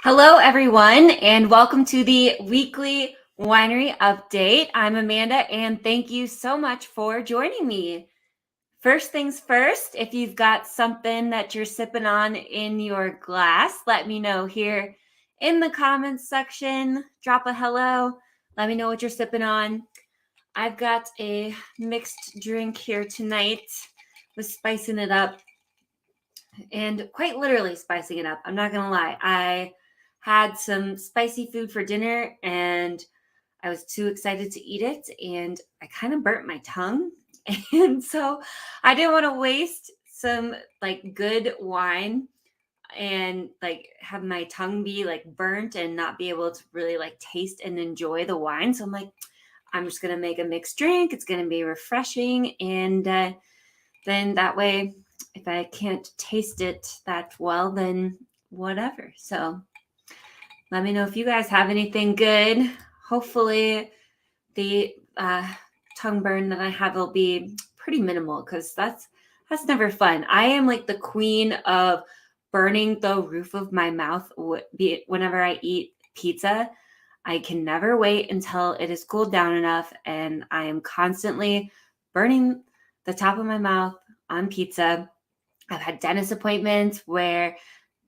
Hello, everyone, and welcome to the weekly winery update. I'm Amanda, and thank you so much for joining me. First things first, if you've got something that you're sipping on in your glass, let me know here in the comments section. Drop a hello. Let me know what you're sipping on. I've got a mixed drink here tonight. Was spicing it up and quite literally spicing it up. I'm not going to lie. I had some spicy food for dinner and I was too excited to eat it and I kind of burnt my tongue. And so I didn't want to waste some like good wine and like have my tongue be like burnt and not be able to really like taste and enjoy the wine. So I'm like, I'm just going to make a mixed drink. It's going to be refreshing. And then that way, if I can't taste it that well, then whatever. So let me know if you guys have anything good. Hopefully the tongue burn that I have will be pretty minimal because that's never fun. I am like the queen of burning the roof of my mouth whenever I eat pizza. I can never wait until it is cooled down enough, and I am constantly burning the top of my mouth on pizza. I've had dentist appointments where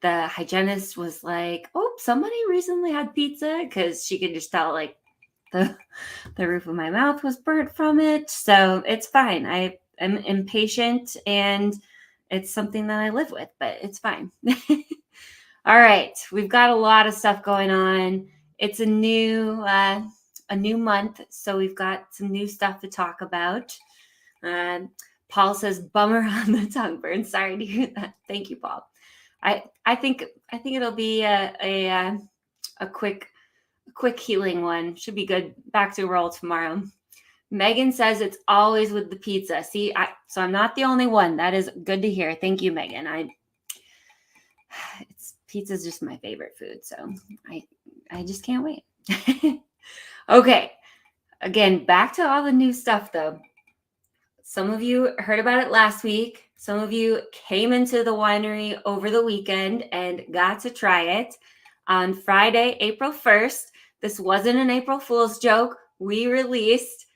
the hygienist was like, "Oh, somebody recently had pizza," because she could just tell like the roof of my mouth was burnt from it. So it's fine. I am impatient and it's something that I live with, but it's fine. All right, we've got a lot of stuff going on. It's a new month, so we've got some new stuff to talk about. Paul says, "Bummer on the tongue burn." Sorry to hear that. Thank you, Paul. I think it'll be a quick healing one. Should be good. Back to roll tomorrow. Megan says it's always with the pizza. See, so I'm not the only one. That is good to hear. Thank you, Megan. Pizza's just my favorite food, so I just can't wait. Okay. Again, back to all the new stuff though. Some of you heard about it last week. Some of you came into the winery over the weekend and got to try it. On Friday, April 1st, this wasn't an April Fool's joke. We released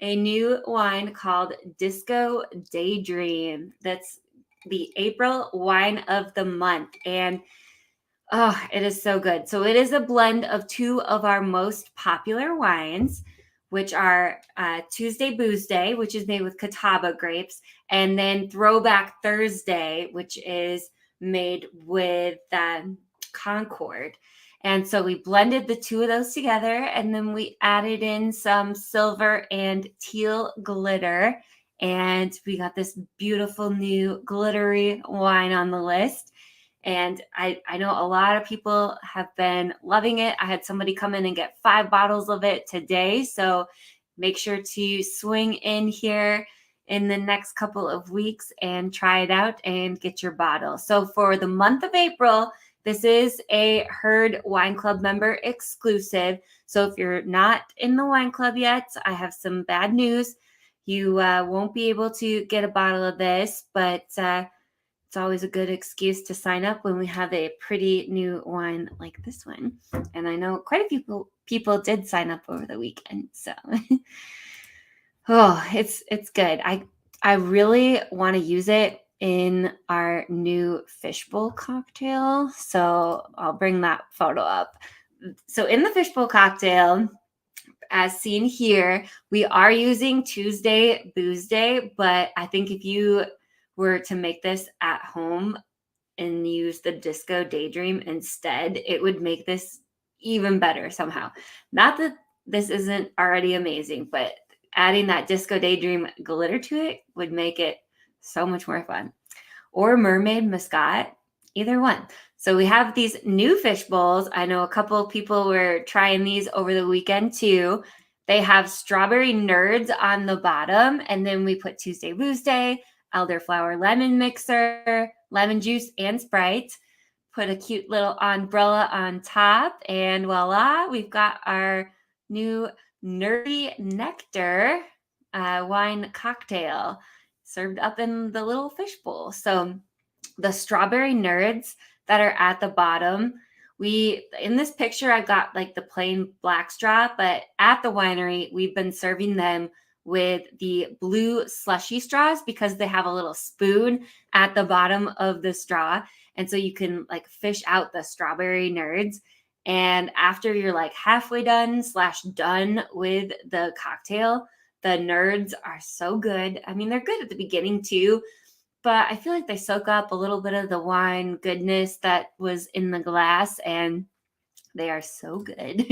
a new wine called Disco Daydream. That's the April wine of the month. And oh, it is so good. So it is a blend of two of our most popular wines, which are Tuesday Booze Day, which is made with Catawba grapes, and then Throwback Thursday, which is made with Concord. And so we blended the two of those together, and then we added in some silver and teal glitter, and we got this beautiful new glittery wine on the list. And I know a lot of people have been loving it. I had somebody come in and get 5 bottles of it today. So make sure to swing in here in the next couple of weeks and try it out and get your bottle. So for the month of April, this is a Herd Wine Club member exclusive. So if you're not in the wine club yet, I have some bad news. You won't be able to get a bottle of this, but it's always a good excuse to sign up when we have a pretty new wine like this one. And I know quite a few people did sign up over the weekend. So, oh, it's good. I really want to use it in our new Fishbowl cocktail. So I'll bring that photo up. So in the Fishbowl cocktail, as seen here, we are using Tuesday Booze Day, but I think if you were to make this at home and use the Disco Daydream instead, it would make this even better somehow. Not that this isn't already amazing, but adding that Disco Daydream glitter to it would make it so much more fun. Or Mermaid Muscat, either one. So we have these new fish bowls. I know a couple of people were trying these over the weekend too. They have strawberry nerds on the bottom, and then we put Tuesday Booze Day, elderflower lemon mixer, lemon juice, and Sprite. Put a cute little umbrella on top, and voila, we've got our new Nerdy Nectar wine cocktail served up in the little fish bowl. So the strawberry nerds that are at the bottom In this picture, I've got like the plain black straw, but at the winery, we've been serving them with the blue slushy straws because they have a little spoon at the bottom of the straw. And so you can like fish out the strawberry nerds. And after you're like halfway done with the cocktail, the nerds are so good. I mean, they're good at the beginning too, but I feel like they soak up a little bit of the wine goodness that was in the glass, and they are so good.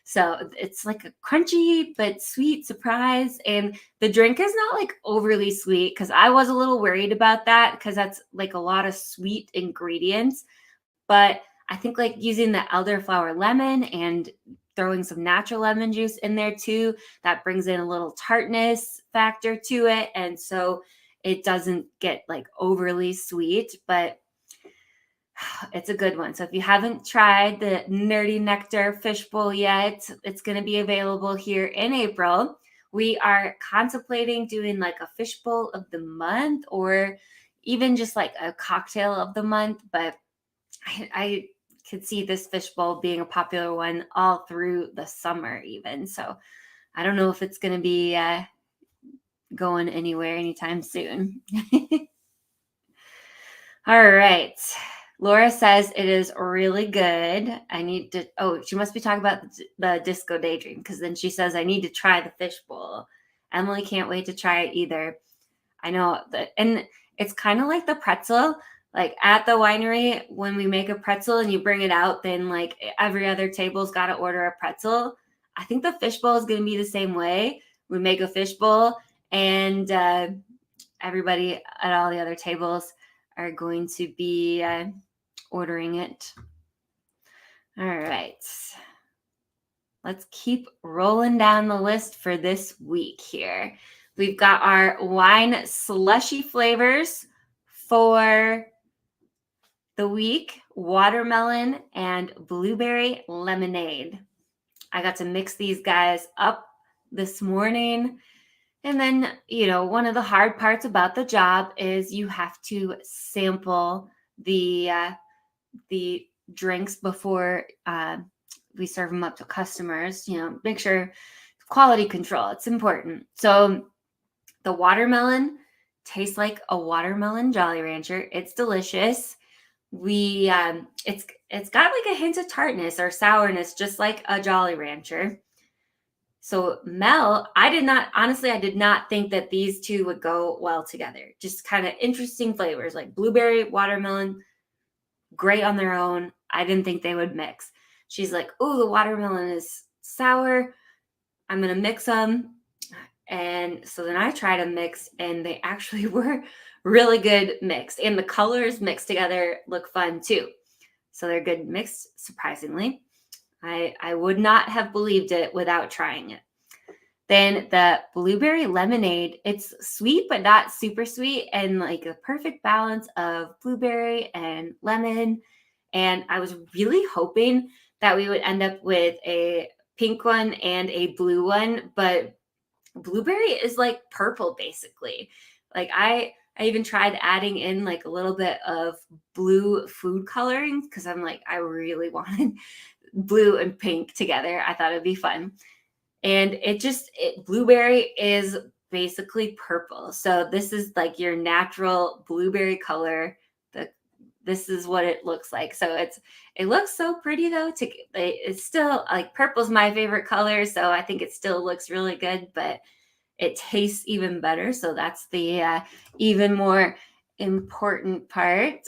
So it's like a crunchy but sweet surprise. And the drink is not like overly sweet because I was a little worried about that because that's like a lot of sweet ingredients. But I think like using the elderflower lemon and throwing some natural lemon juice in there too, that brings in a little tartness factor to it. And so it doesn't get like overly sweet, but it's a good one. So if you haven't tried the Nerdy Nectar Fishbowl yet, it's going to be available here in April. We are contemplating doing like a fishbowl of the month or even just like a cocktail of the month, but I could see this fishbowl being a popular one all through the summer even. So I don't know if it's going to be going anywhere anytime soon. All right. Laura says it is really good. I need to, she must be talking about the Disco Daydream because then she says, I need to try the fishbowl. Emily can't wait to try it either. I know that, and it's kind of like the pretzel. Like at the winery, when we make a pretzel and you bring it out, then like every other table's got to order a pretzel. I think the fishbowl is going to be the same way. We make a fishbowl and everybody at all the other tables are going to be ordering it. All right. Let's keep rolling down the list for this week here. We've got our wine slushy flavors for the week, watermelon and blueberry lemonade. I got to mix these guys up this morning. And then, one of the hard parts about the job is you have to sample the drinks before we serve them up to customers, make sure quality control, it's important. So the watermelon tastes like a watermelon Jolly Rancher. It's delicious. It's got like a hint of tartness or sourness, just like a Jolly Rancher. So Mel, I did not think that these two would go well together. Just kind of interesting flavors like blueberry, watermelon, great on their own. I didn't think they would mix. She's like, oh, the watermelon is sour. I'm going to mix them. And so then I tried a mix and they actually were really good mixed. And the colors mixed together look fun too. So they're good mixed, surprisingly. I would not have believed it without trying it. Then the blueberry lemonade, it's sweet, but not super sweet, and like a perfect balance of blueberry and lemon. And I was really hoping that we would end up with a pink one and a blue one, but blueberry is like purple, basically. Like I even tried adding in like a little bit of blue food coloring because I'm like, I really wanted blue and pink together. I thought it'd be fun. And blueberry is basically purple. So this is like your natural blueberry color. This is what it looks like. So it looks so pretty though. It's still like purple's my favorite color. So I think it still looks really good, but it tastes even better. So that's the even more important part.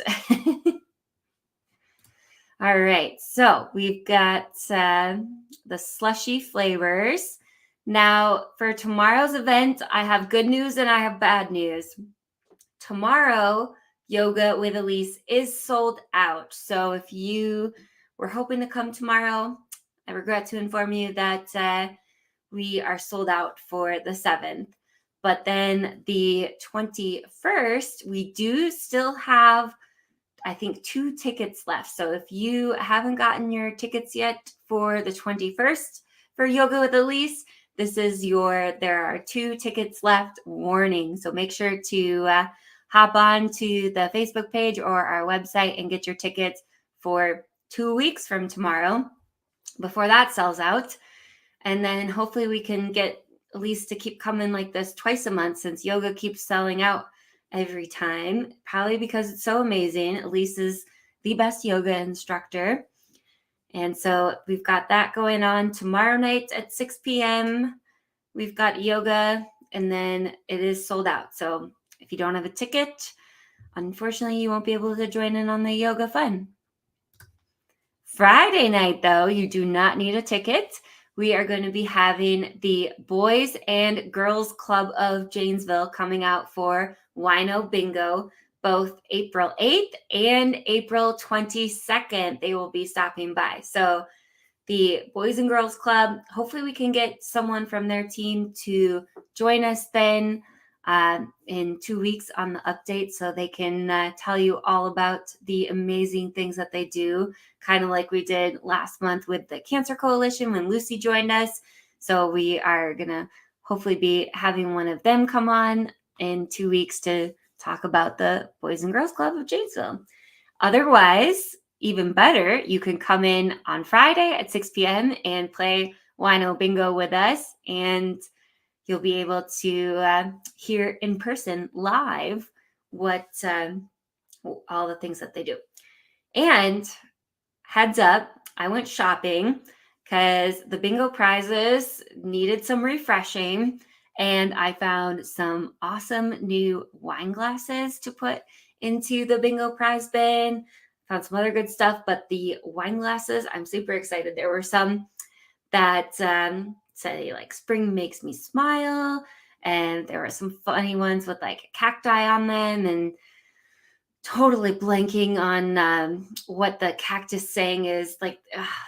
All right, so we've got the slushy flavors. Now, for tomorrow's event, I have good news and I have bad news. Tomorrow, Yoga with Elise is sold out. So if you were hoping to come tomorrow, I regret to inform you that we are sold out for the 7th. But then the 21st, we do still have I think 2 tickets left. So if you haven't gotten your tickets yet for the 21st for Yoga with Elise, there are 2 tickets left warning. So make sure to hop on to the Facebook page or our website and get your tickets for 2 weeks from tomorrow before that sells out. And then hopefully we can get Elise to keep coming like this twice a month, since yoga keeps selling out every time, probably because it's so amazing. Elise is the best yoga instructor. And so we've got that going on tomorrow night at 6 p.m. We've got yoga, and then it is sold out. So if you don't have a ticket, unfortunately, you won't be able to join in on the yoga fun. Friday night, though, you do not need a ticket. We are going to be having the Boys and Girls Club of Janesville coming out for Wino Bingo, both April 8th and April 22nd. They will be stopping by. So the Boys and Girls Club, hopefully we can get someone from their team to join us then in 2 weeks on the update, so they can tell you all about the amazing things that they do, kind of like we did last month with the Cancer Coalition when Lucy joined us. So we are going to hopefully be having one of them come on in 2 weeks to talk about the Boys and Girls Club of Janesville. Otherwise, even better, you can come in on Friday at 6 p.m. and play Wino Bingo with us, and you'll be able to hear in person live what all the things that they do. And heads up, I went shopping because the bingo prizes needed some refreshing, and I found some awesome new wine glasses to put into the bingo prize bin. Found some other good stuff, but the wine glasses, I'm super excited. There were some that say like spring makes me smile, and there were some funny ones with like cacti on them, and totally blanking on what the cactus saying is. Like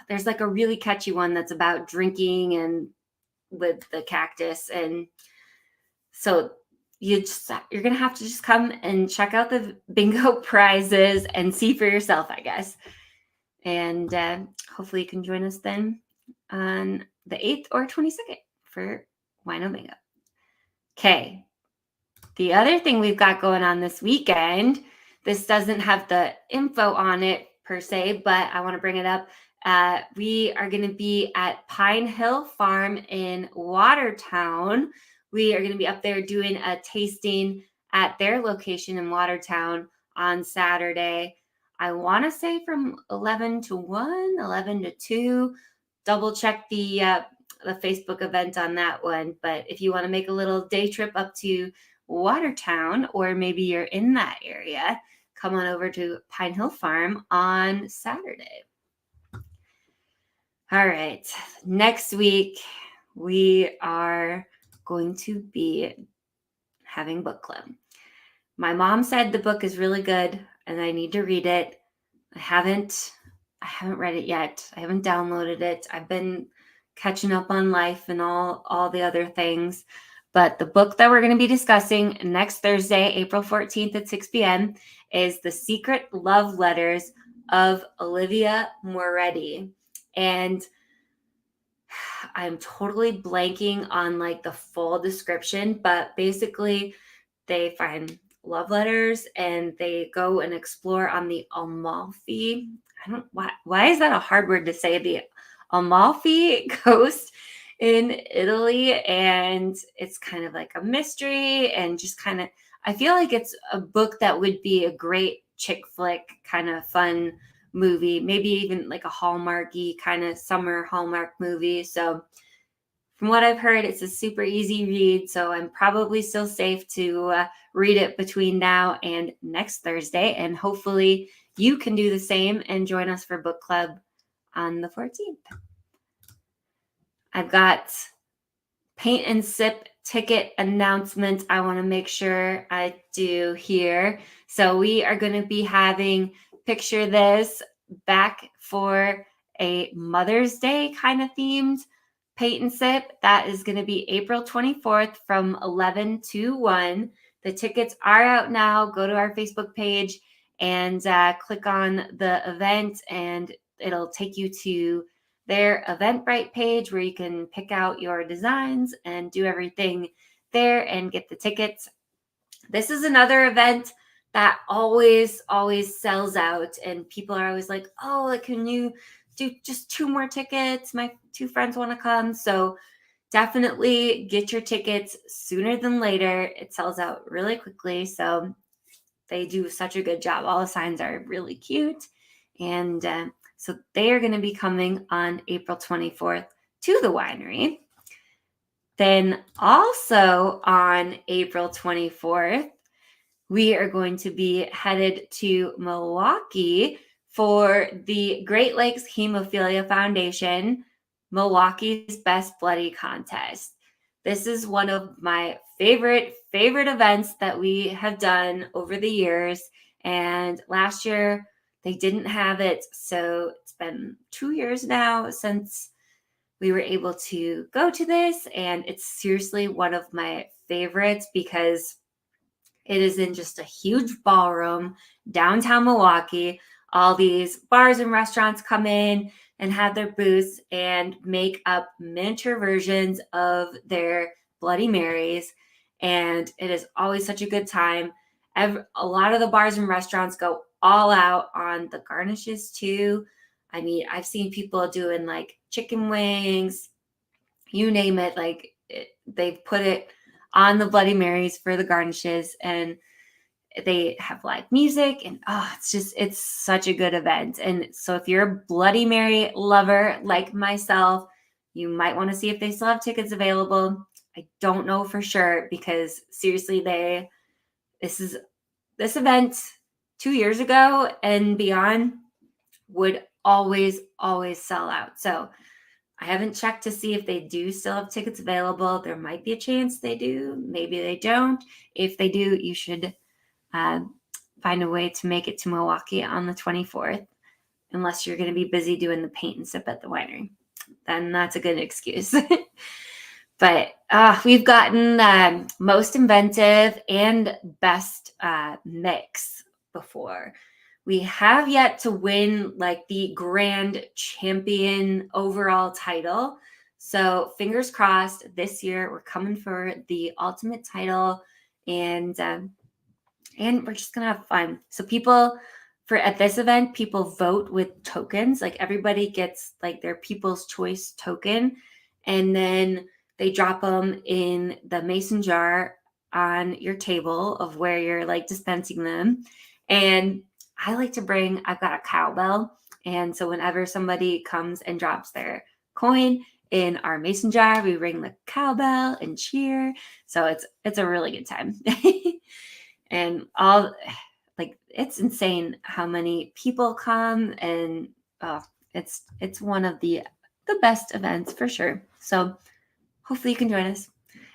there's like a really catchy one that's about drinking and with the cactus. And so you're gonna have to just come and check out the bingo prizes and see for yourself, I guess. And hopefully you can join us then on the 8th or 22nd for Wino Bingo. Okay. The other thing we've got going on this weekend, this doesn't have the info on it per se, but I want to bring it up. We are going to be at Pine Hill Farm in Watertown. We are going to be up there doing a tasting at their location in Watertown on Saturday. I want to say from 11 to 1, 11 to 2. Double check the Facebook event on that one. But if you want to make a little day trip up to Watertown, or maybe you're in that area, come on over to Pine Hill Farm on Saturday. All right. Next week, we are going to be having book club. My mom said the book is really good and I need to read it. I haven't read it yet. I haven't downloaded it. I've been catching up on life and all the other things. But the book that we're going to be discussing next Thursday, April 14th at 6 p.m. is The Secret Love Letters of Olivia Moretti. And I'm totally blanking on like the full description, but basically they find love letters and they go and explore on the Amalfi. Why is that a hard word to say? The Amalfi Coast in Italy, and it's kind of like a mystery and just kind of, I feel like it's a book that would be a great chick flick kind of fun movie, maybe even like a Hallmarky kind of summer Hallmark movie. So from what I've heard, it's a super easy read, so I'm probably still safe to read it between now and next Thursday, and hopefully you can do the same and join us for book club on the 14th. I've got paint and sip ticket announcements I want to make sure I do here. So we are going to be having Picture This back for a Mother's Day kind of themed paint and sip. That is going to be April 24th from 11 to 1. The tickets are out now. Go to our Facebook page and click on the event, and it'll take you to their Eventbrite page where you can pick out your designs and do everything there and get the tickets. This is another event that always sells out, and people are always like, oh, like, can you do just 2 more tickets? My 2 friends want to come. So definitely get your tickets sooner than later. It sells out really quickly. So they do such a good job. All the signs are really cute. And so they are going to be coming on April 24th to the winery. Then also on April 24th, we are going to be headed to Milwaukee for the Great Lakes Hemophilia Foundation Milwaukee's Best Bloody Contest. This is one of my favorite events that we have done over the years. And last year they didn't have it. So it's been 2 years now since we were able to go to this. And it's seriously one of my favorites because it is in just a huge ballroom downtown Milwaukee. All these bars and restaurants come in and have their booths and make up miniature versions of their Bloody Marys. And it is always such a good time. A lot of the bars and restaurants go all out on the garnishes too. I mean, I've seen people doing like chicken wings, you name it. Like they've put it on the Bloody Marys for the garnishes, and they have live music, and it's such a good event. And so if you're a Bloody Mary lover like myself, you might want to see if they still have tickets available. I don't know for sure because seriously, this event 2 years ago and beyond would always sell out. So I haven't checked to see if they do still have tickets available. There might be a chance they do. Maybe they don't. If they do, you should find a way to make it to Milwaukee on the 24th, unless you're going to be busy doing the paint and sip at the winery. Then that's a good excuse. But we've gotten most inventive and best mix before. We have yet to win like the grand champion overall title. So fingers crossed this year we're coming for the ultimate title, and we're just gonna have fun. So at this event, people vote with tokens. Like everybody gets like their People's Choice token, and then they drop them in the mason jar on your table of where you're like dispensing them. And I've got a cowbell. And so whenever somebody comes and drops their coin in our mason jar, we ring the cowbell and cheer. So it's a really good time. And it's insane how many people come, and it's one of the best events for sure. So hopefully you can join us.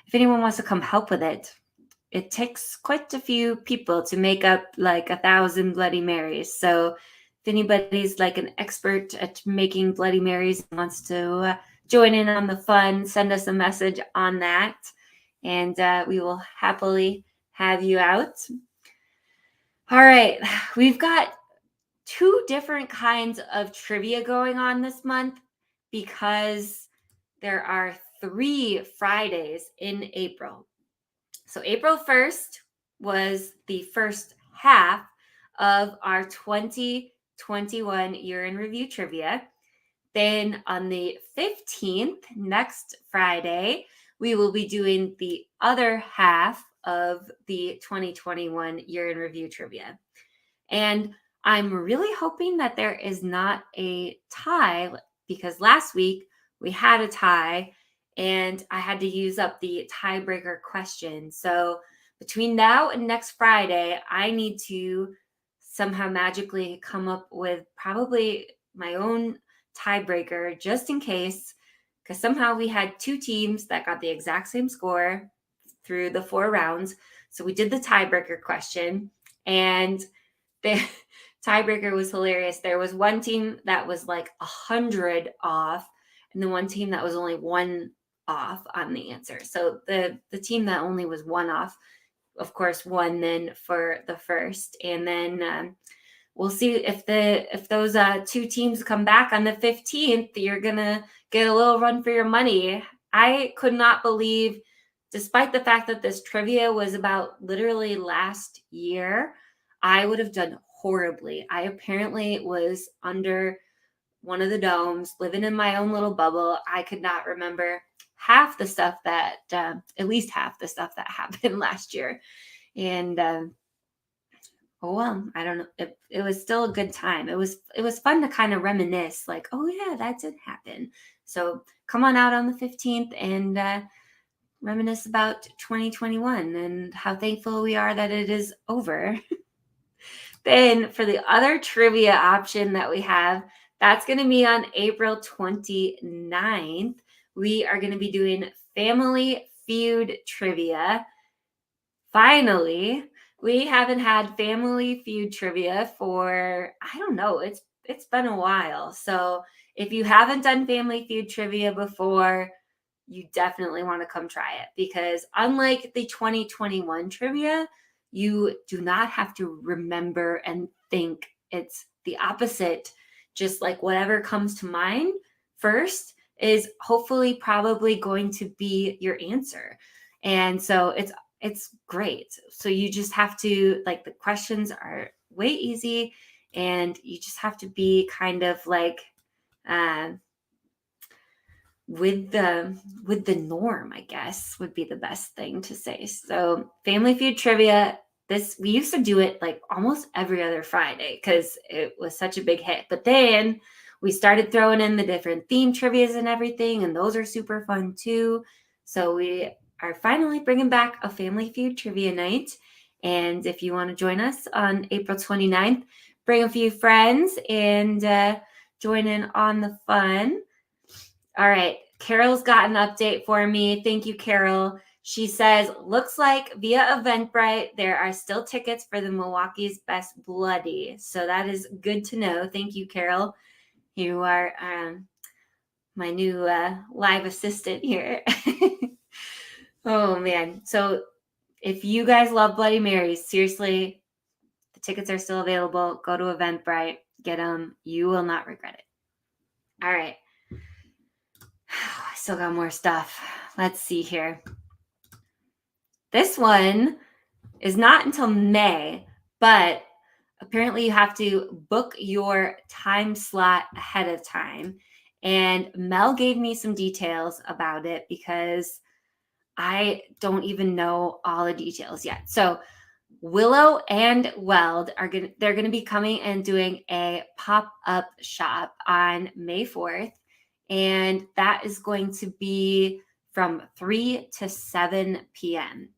If anyone wants to come help with it, it takes quite a few people to make up like 1,000 Bloody Marys. So if anybody's like an expert at making Bloody Marys and wants to join in on the fun, send us a message on that, and we will happily have you out. All right, we've got 2 different kinds of trivia going on this month because there are 3 Fridays in April. So April 1st was the first half of our 2021 year in review trivia. Then on the 15th, next Friday, we will be doing the other half of the 2021 year in review trivia. And I'm really hoping that there is not a tie, because last week we had a tie and I had to use up the tiebreaker question. So between now and next Friday, I need to somehow magically come up with probably my own tiebreaker just in case, because somehow we had 2 teams that got the exact same score through the 4 rounds. So we did the tiebreaker question, and the tiebreaker was hilarious. There was one team that was like 100 off, and then one team that was only 1 off on the answer. So the team that only was 1 off, of course, won then for the first. And then we'll see if those 2 teams come back on the 15th. You're gonna get a little run for your money. I could not believe, despite the fact that this trivia was about literally last year, I would have done horribly. I apparently was under one of the domes, living in my own little bubble. I could not remember half the stuff that, at least half the stuff that happened last year. And oh well, I don't know. It was still a good time. It was fun to kind of reminisce, like, oh yeah, that did happen. So come on out on the 15th and reminisce about 2021 and how thankful we are that it is over. Then for the other trivia option that we have, that's going to be on April 29th. We are going to be doing Family Feud trivia. Finally, we haven't had Family Feud trivia for, I don't know, it's been a while. So if you haven't done Family Feud trivia before, you definitely want to come try it, because unlike the 2021 trivia, you do not have to remember and think. It's the opposite. Just like whatever comes to mind first is hopefully probably going to be your answer. And so it's great. So you just have to, like, the questions are way easy, and you just have to be kind of like with the norm, I guess, would be the best thing to say. So Family Feud trivia, we used to do it like almost every other Friday because it was such a big hit. But then we started throwing in the different theme trivias and everything, and those are super fun too. So we are finally bringing back a Family Feud trivia night. And if you want to join us on April 29th, bring a few friends and join in on the fun. All right. Carol's got an update for me. Thank you, Carol. She says, looks like via Eventbrite, there are still tickets for the Milwaukee's Best Bloody. So that is good to know. Thank you, Carol. You are my new live assistant here. Oh, man. So if you guys love Bloody Marys, seriously, the tickets are still available. Go to Eventbrite. Get them. You will not regret it. All right. I still got more stuff. Let's see here. This one is not until May, but apparently you have to book your time slot ahead of time. And Mel gave me some details about it because I don't even know all the details yet. So Willow and Weld they're going to be coming and doing a pop-up shop on May 4th. And that is going to be from 3 to 7 p.m.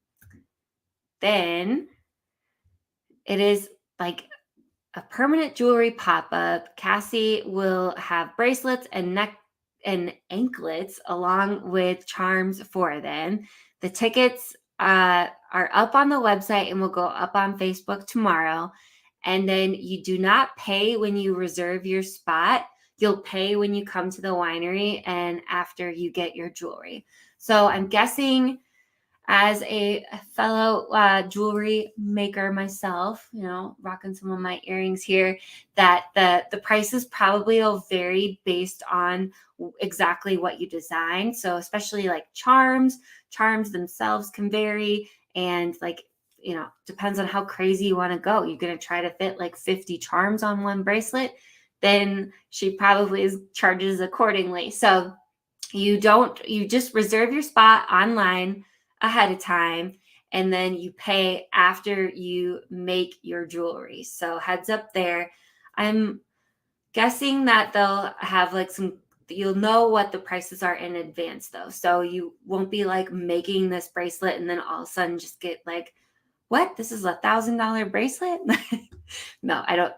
Then it is like a permanent jewelry pop-up. Cassie will have bracelets and neck and anklets along with charms for them. The tickets are up on the website and will go up on Facebook tomorrow. And then you do not pay when you reserve your spot. You'll pay when you come to the winery and after you get your jewelry. So I'm guessing, as a fellow jewelry maker myself, rocking some of my earrings here, that the prices probably will vary based on exactly what you design. So especially like charms themselves can vary. And depends on how crazy you want to go. You're going to try to fit like 50 charms on one bracelet, then she probably charges accordingly. So you just reserve your spot online ahead of time, and then you pay after you make your jewelry. So heads up there. I'm guessing that they'll have you'll know what the prices are in advance though. So you won't be like making this bracelet and then all of a sudden just get like, what? This is $1,000 bracelet? No, I don't.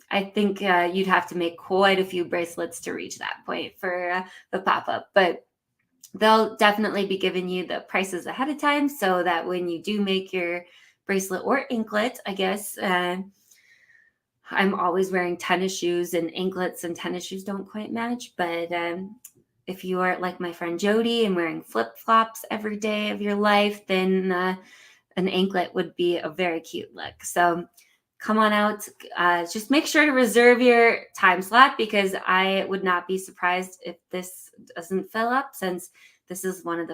I think you'd have to make quite a few bracelets to reach that point for the pop-up, but they'll definitely be giving you the prices ahead of time so that when you do make your bracelet or anklet, I guess, I'm always wearing tennis shoes, and anklets and tennis shoes don't quite match. But if you are like my friend Jody and wearing flip-flops every day of your life, then an anklet would be a very cute look. So come on out. Just make sure to reserve your time slot, because I would not be surprised if this doesn't fill up, since this is the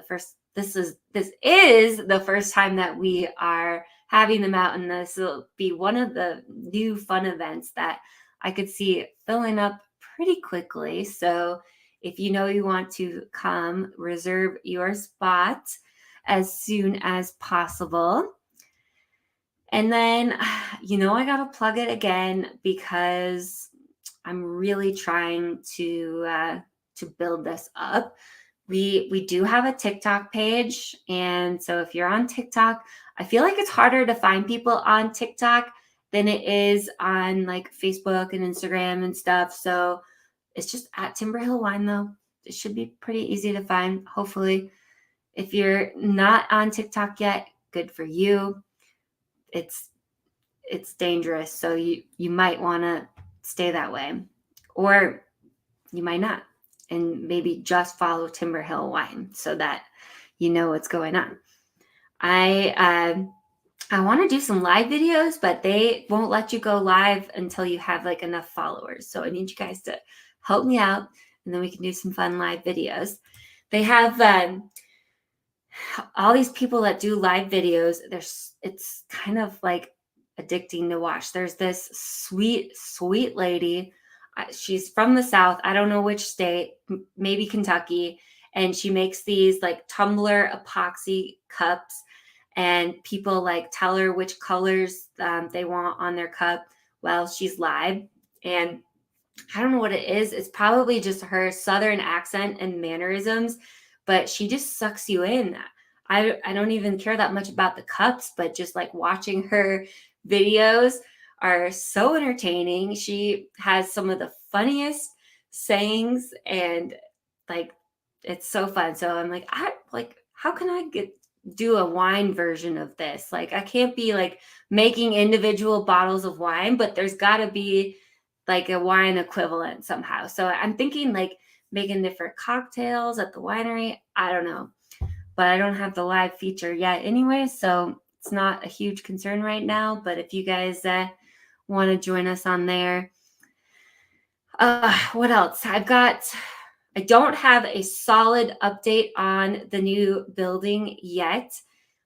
first time that we are having them out, and this will be one of the new fun events that I could see filling up pretty quickly. So if you know you want to come, reserve your spot as soon as possible. And then, I got to plug it again because I'm really trying to build this up. We do have a TikTok page, and so if you're on TikTok, I feel like it's harder to find people on TikTok than it is on like Facebook and Instagram and stuff. So it's just at Timber Hill Wine, though. It should be pretty easy to find, hopefully. If you're not on TikTok yet, good for you. It's dangerous, so you might want to stay that way, or you might not, and maybe just follow Timber Hill Wine so that you know what's going on. I want to do some live videos, but they won't let you go live until you have like enough followers. So I need you guys to help me out, and then we can do some fun live videos. They have all these people that do live videos. It's kind of like addicting to watch. There's this sweet lady. She's from the South. I don't know which state, maybe Kentucky. And she makes these like tumbler epoxy cups, and people like tell her which colors they want on their cup while she's live. And I don't know what it is. It's probably just her Southern accent and mannerisms, but she just sucks you in. I don't even care that much about the cups, but just like watching her videos are so entertaining. She has some of the funniest sayings, and like it's so fun. So I'm like, how can I do a wine version of this? Like I can't be like making individual bottles of wine, but there's got to be like a wine equivalent somehow. So I'm thinking like making different cocktails at the winery. I don't know, but I don't have the live feature yet anyway, so it's not a huge concern right now. But if you guys want to join us on there, what else? I don't have a solid update on the new building yet.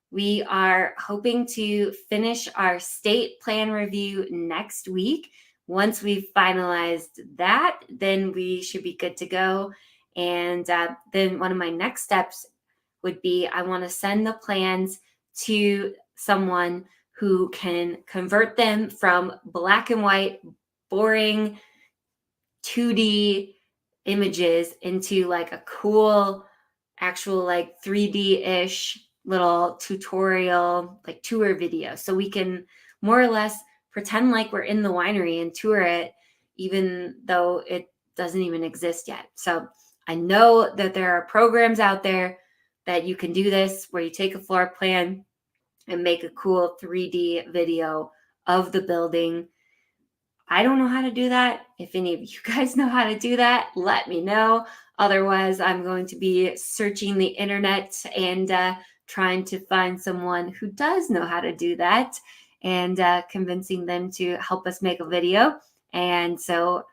We are hoping to finish our state plan review next week. Once we've finalized that, then we should be good to go. And then one of my next steps would be I want to send the plans to someone who can convert them from black and white, boring 2D images into like a cool, actual like 3D-ish little tutorial, like tour video. So we can more or less pretend like we're in the winery and tour it, even though it doesn't even exist yet. So I know that there are programs out there that you can do this, where you take a floor plan and make a cool 3D video of the building. I don't know how to do that. If any of you guys know how to do that, let me know. Otherwise, I'm going to be searching the internet and trying to find someone who does know how to do that, and convincing them to help us make a video. And so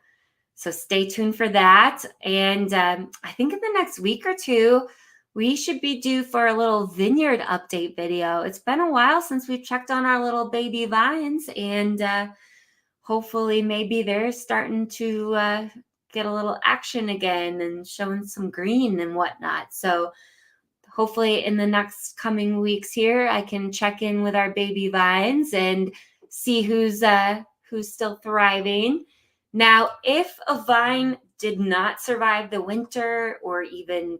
stay tuned for that. And I think in the next week or two, we should be due for a little vineyard update video. It's been a while since we've checked on our little baby vines, and hopefully maybe they're starting to get a little action again and showing some green and whatnot. So hopefully in the next coming weeks here, I can check in with our baby vines and see who's still thriving. Now, if a vine did not survive the winter or even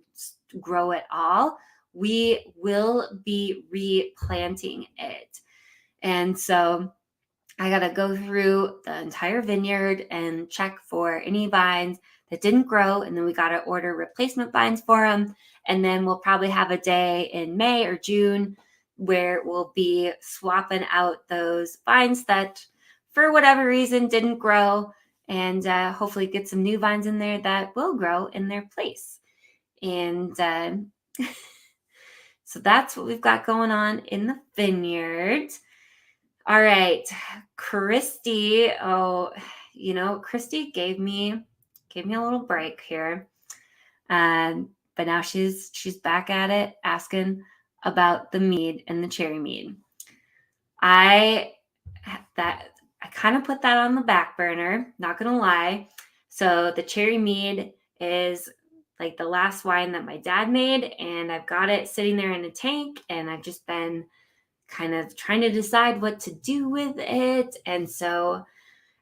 grow at all, we will be replanting it. And so I got to go through the entire vineyard and check for any vines that didn't grow. And then we got to order replacement vines for them. And then we'll probably have a day in May or June where we'll be swapping out those vines that for whatever reason didn't grow, and hopefully get some new vines in there that will grow in their place. And so that's what we've got going on in the vineyard. All right, Christy. Oh, Christy gave me a little break here, but now she's back at it, asking about the mead and the cherry mead. I kind of put that on the back burner, not gonna lie. So the cherry mead is like the last wine that my dad made, and I've got it sitting there in a tank, and I've just been kind of trying to decide what to do with it. And so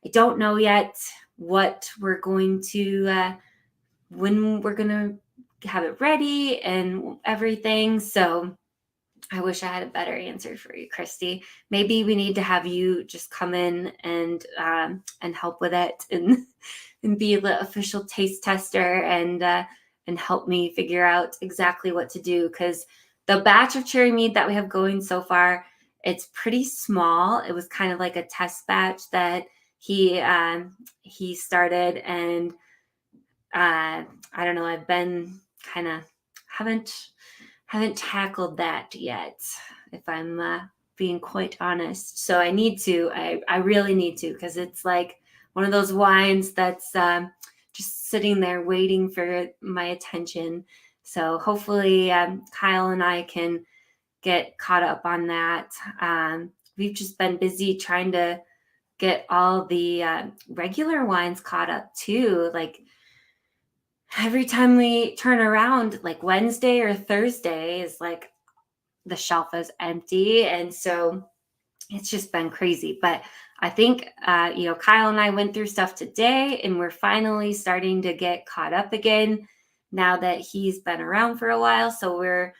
I don't know yet what we're going to, when we're going to have it ready and everything. So I wish I had a better answer for you, Christy. Maybe we need to have you just come in and help with it and be the official taste tester and help me figure out exactly what to do, because the batch of cherry mead that we have going so far, it's pretty small. It was kind of like a test batch that he started, and I don't know. I've been kind of haven't tackled that yet, if I'm being quite honest. So I need to. I really need to, because it's like one of those wines that's just sitting there waiting for my attention. So hopefully Kyle and I can get caught up on that. We've just been busy trying to get all the regular wines caught up too. Like every time we turn around, like Wednesday or Thursday is like the shelf is empty. And so it's just been crazy. But I think, Kyle and I went through stuff today, and we're finally starting to get caught up again now that he's been around for a while. So we're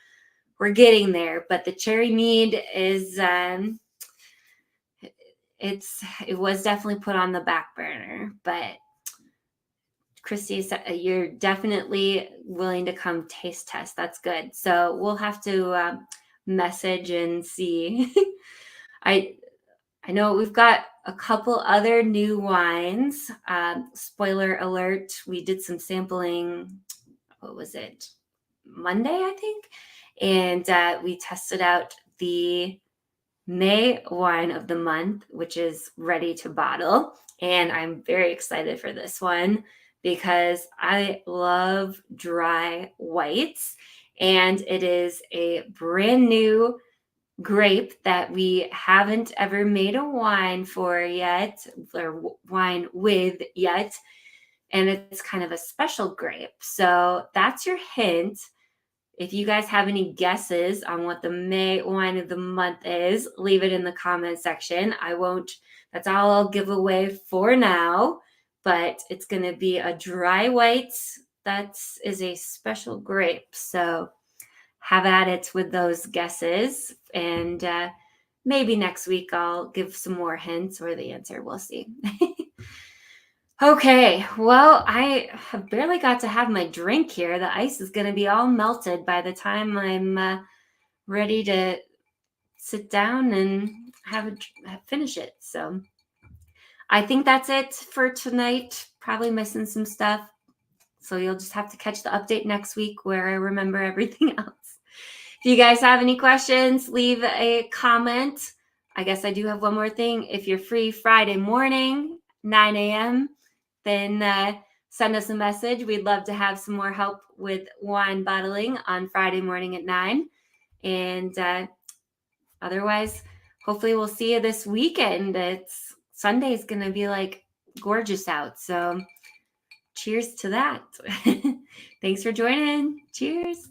getting there. But the cherry mead is, it was definitely put on the back burner. But Christy, you're definitely willing to come taste test. That's good. So we'll have to message and see. I know we've got a couple other new wines. Spoiler alert, we did some sampling, what was it? Monday, I think. And we tested out the May wine of the month, which is ready to bottle. And I'm very excited for this one because I love dry whites. And it is a brand new grape that we haven't ever made a wine for yet, or wine with yet. And it's kind of a special grape. So that's your hint. If you guys have any guesses on what the May wine of the month is, leave it in the comment section. That's all I'll give away for now, but it's going to be a dry white that is a special grape. So have at it with those guesses, and maybe next week I'll give some more hints or the answer. We'll see. Okay, well, I have barely got to have my drink here. The ice is going to be all melted by the time I'm ready to sit down and finish it. So I think that's it for tonight. Probably missing some stuff. So you'll just have to catch the update next week where I remember everything else. If you guys have any questions, leave a comment. I guess I do have one more thing. If you're free Friday morning, 9 a.m., then send us a message. We'd love to have some more help with wine bottling on Friday morning at 9. And otherwise, hopefully we'll see you this weekend. Sunday's going to be like gorgeous out. So cheers to that. Thanks for joining. Cheers.